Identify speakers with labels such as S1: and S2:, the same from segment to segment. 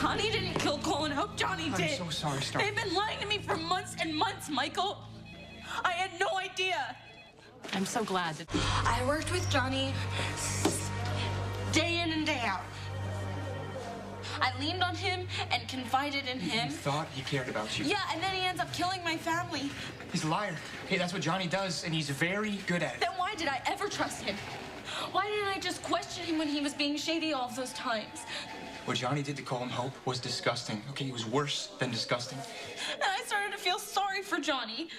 S1: Connie didn't kill Cole and Hope. Johnny did.
S2: I'm so sorry, Starr.
S1: They've been lying to me for months and months, Michael. I had no idea.
S3: I'm so glad that...
S1: I worked with Johnny day in and day out. I leaned on him and confided in him.
S2: You thought he cared about you.
S1: Yeah, and then he ends up killing my family.
S2: He's a liar. Hey, that's what Johnny does, and he's very good at it.
S1: Then why did I ever trust him? Why didn't I just question him when he was being shady all of those times?
S2: What Johnny did to Cole and Hope was disgusting. Okay, it was worse than disgusting.
S1: And I started to feel sorry for Johnny.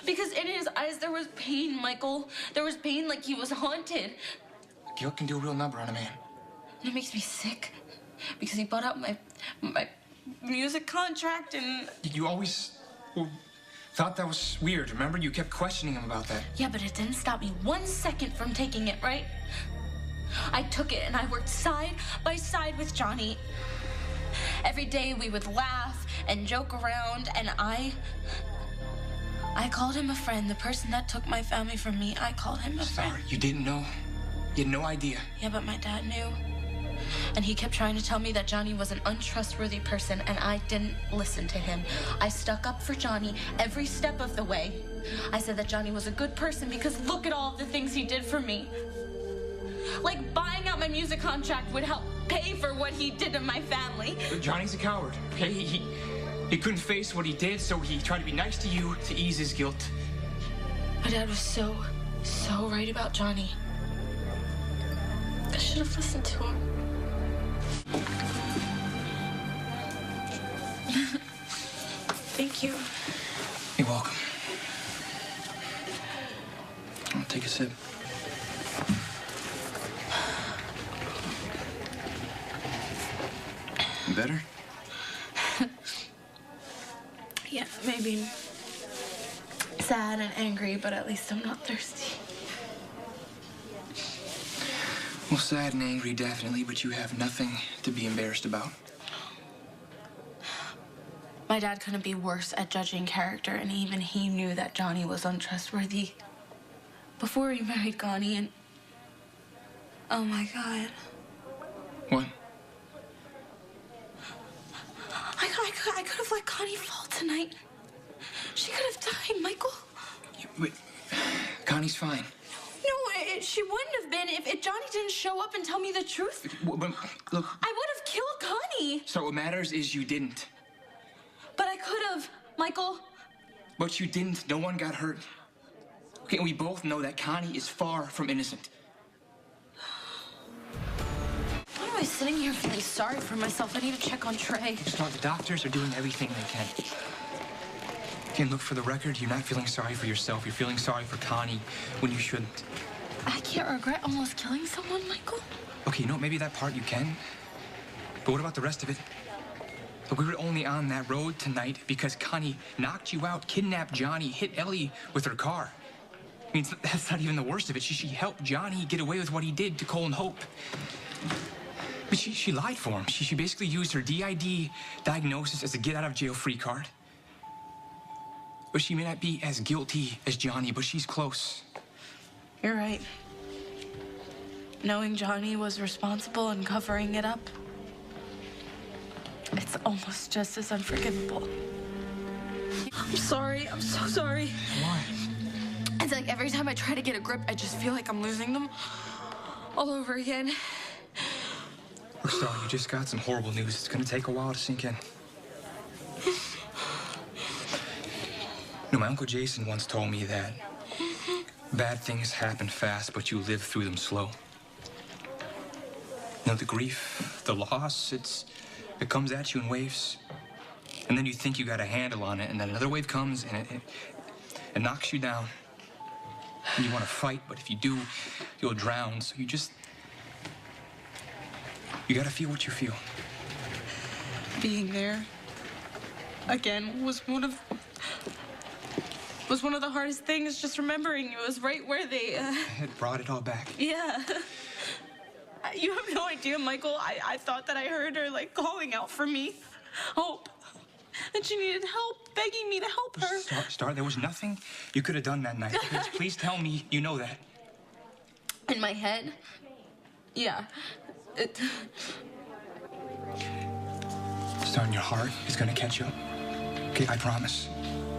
S1: Because in his eyes, there was pain, Michael. There was pain like he was haunted.
S2: Guilt can do a real number on a man.
S1: And it makes me sick. Because he bought out my music contract and...
S2: You always thought that was weird. Remember? You kept questioning him about that.
S1: Yeah, but it didn't stop me 1 second from taking it, right? I took it and I worked side by side with Johnny. Every day we would laugh and joke around, and I called him a friend. The person that took my family from me, I called him a friend.
S2: Sorry, you didn't know. You had no idea.
S1: Yeah, but my dad knew. And he kept trying to tell me that Johnny was an untrustworthy person, and I didn't listen to him. I stuck up for Johnny every step of the way. I said that Johnny was a good person because look at all of the things he did for me. Like buying out my music contract would help pay for what he did to my family.
S2: Johnny's a coward, okay? He couldn't face what he did, so he tried to be nice to you to ease his guilt.
S1: My dad was so right about Johnny. I should have listened to him. Thank you.
S2: You're welcome. I'll take a sip. You better?
S1: Yeah, maybe sad and angry, but at least I'm not thirsty.
S2: Well, sad and angry, definitely, but you have nothing to be embarrassed about.
S1: My dad couldn't be worse at judging character, and even he knew that Johnny was untrustworthy before he married Connie, and... Oh, my God.
S2: What?
S1: I could have let Connie fall tonight. She could have died, Michael.
S2: Wait, Connie's fine.
S1: No, she wouldn't have been if Johnny didn't show up and tell me the truth.
S2: But, look...
S1: I would have killed Connie.
S2: So what matters is you didn't.
S1: But I could have, Michael.
S2: But you didn't. No one got hurt. Okay, and we both know that Connie is far from innocent.
S1: Why am I sitting here feeling sorry for myself? I need to check on Trey.
S2: Starr, the doctors are doing everything they can. Okay, and look, for the record, you're not feeling sorry for yourself. You're feeling sorry for Connie when you shouldn't.
S1: I can't regret almost killing someone, Michael.
S2: Okay, you know, maybe that part you can. But what about the rest of it? Look, we were only on that road tonight because Connie knocked you out, kidnapped Johnny, hit Ellie with her car. I mean, that's not even the worst of it. She helped Johnny get away with what he did to Cole and Hope. But she lied for him. She basically used her DID diagnosis as a get-out-of-jail-free card. But she may not be as guilty as Johnny, but she's close.
S1: You're right. Knowing Johnny was responsible and covering it up, it's almost just as unforgivable. I'm sorry. I'm so sorry.
S2: Why?
S1: It's like every time I try to get a grip, I just feel like I'm losing them all over again.
S2: Look, Starr, you just got some horrible news. It's gonna take a while to sink in. No, my Uncle Jason once told me that bad things happen fast, but you live through them slow. You know, the grief, the loss, it comes at you in waves. And then you think you got a handle on it, and then another wave comes, and it knocks you down. And you want to fight, but if you do, you'll drown. So you gotta feel what you feel.
S1: Being there again was one of the hardest things. Just remembering it was right where they
S2: It brought it all back.
S1: Yeah. You have no idea, Michael. I thought that I heard her like calling out for me. Hope. And she needed help, begging me to help her.
S2: Starr, there was nothing you could have done that night. Please tell me you know that.
S1: In my head? Yeah.
S2: Son, your heart is gonna catch up. Okay, I promise.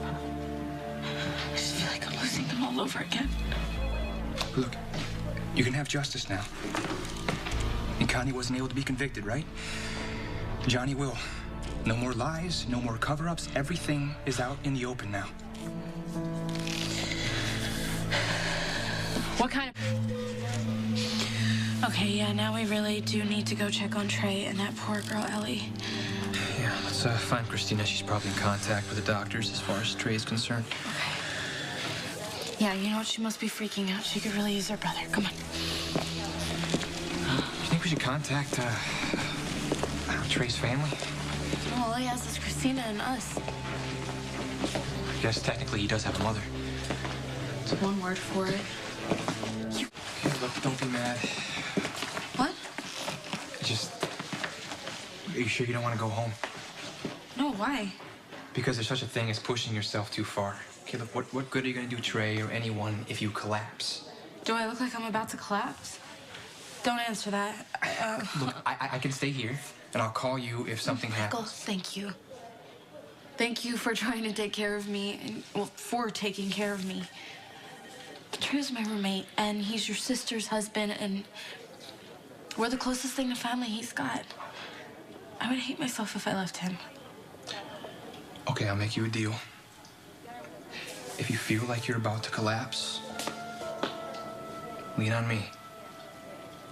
S1: I just feel like I'm losing them all over again.
S2: Look, you can have justice now. And Connie wasn't able to be convicted, right? Johnny will. No more lies, no more cover-ups. Everything is out in the open now.
S1: What kind of... Okay, yeah, now we really do need to go check on Trey and that poor girl, Ellie.
S2: Yeah, let's find Kristina. She's probably in contact with the doctors as far as Trey is concerned.
S1: Okay. Yeah, you know what? She must be freaking out. She could really use her brother. Come on.
S2: You think we should contact Trey's family?
S1: Well, all he has is Kristina and us.
S2: I guess technically he does have a mother.
S1: It's one word for it.
S2: Okay, look, don't be mad.
S1: What?
S2: Are you sure you don't want to go home?
S1: No, why?
S2: Because there's such a thing as pushing yourself too far. Okay, look, what good are you going to do Trey or anyone if you collapse?
S1: Do I look like I'm about to collapse? Don't answer that.
S2: Look, I can stay here, and I'll call you if something
S1: Michael,
S2: happens.
S1: thank you. Thank you for trying to take care of me, and, well, for taking care of me. Trey's my roommate, and he's your sister's husband, and we're the closest thing to family he's got. I would hate myself if I left him.
S2: Okay, I'll make you a deal. If you feel like you're about to collapse, lean on me.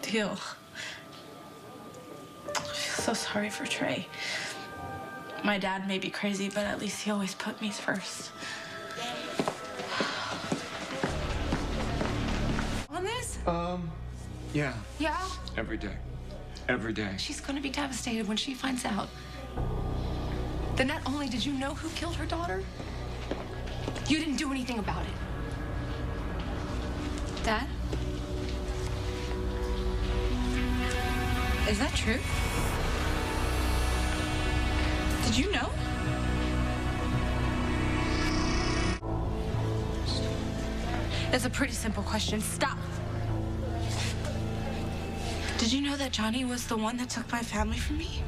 S1: Deal. I feel so sorry for Trey. My dad may be crazy, but at least he always put me first. On this?
S2: Yeah.
S1: Yeah?
S2: Every day. Every day.
S3: She's gonna be devastated when she finds out. Then not only did you know who killed her daughter, you didn't do anything about it.
S1: Dad? Is that true? Did you know? It's a pretty simple question. Stop. Did you know that Johnny was the one that took my family from me?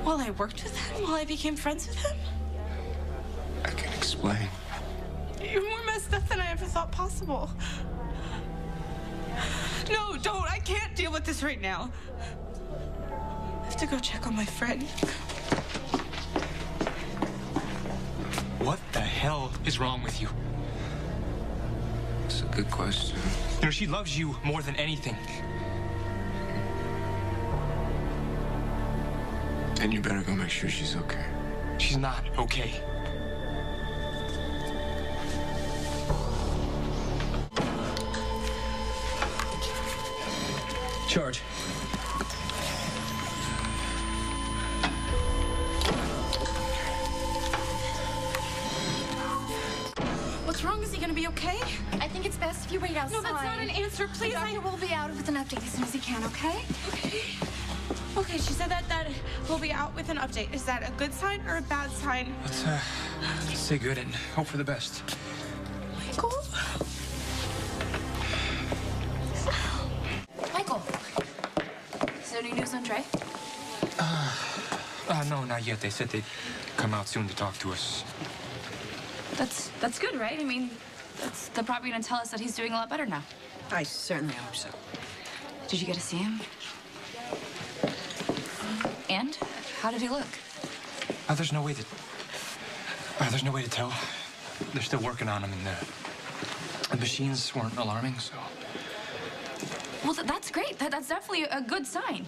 S1: While I worked with him? While I became friends with him?
S2: I can explain.
S1: You're more messed up than I ever thought possible. No, don't. I can't deal with this right now. I have to go check on my friend.
S2: What the hell is wrong with you?
S4: It's a good question.
S2: You know, she loves you more than anything.
S4: And you better go make sure she's okay.
S2: She's not okay. Charge.
S1: What's wrong? Is he gonna be okay?
S5: I think it's best if you wait outside.
S1: No, that's not an answer.
S5: The
S1: Please,
S5: doctor will be out with an update as soon as he can, okay?
S6: Okay, she said that we'll be out with an update. Is that a good sign or a bad sign?
S2: Let's say good and hope for the best.
S1: Michael?
S5: Michael, is there any news on Trey?
S2: No, not yet. They said they'd come out soon to talk to us.
S5: That's good, right? I mean, they're probably gonna tell us that he's doing a lot better now.
S7: I certainly hope so.
S5: Did you get to see him? And how did he look?
S2: There's no way to tell. They're still working on him, and the machines weren't alarming, so.
S5: Well, that's great. That's definitely a good sign.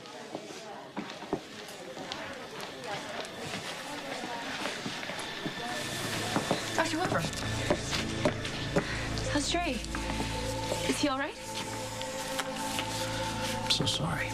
S5: Dr. Whipper, how's Trey? Is he all right?
S4: I'm so sorry.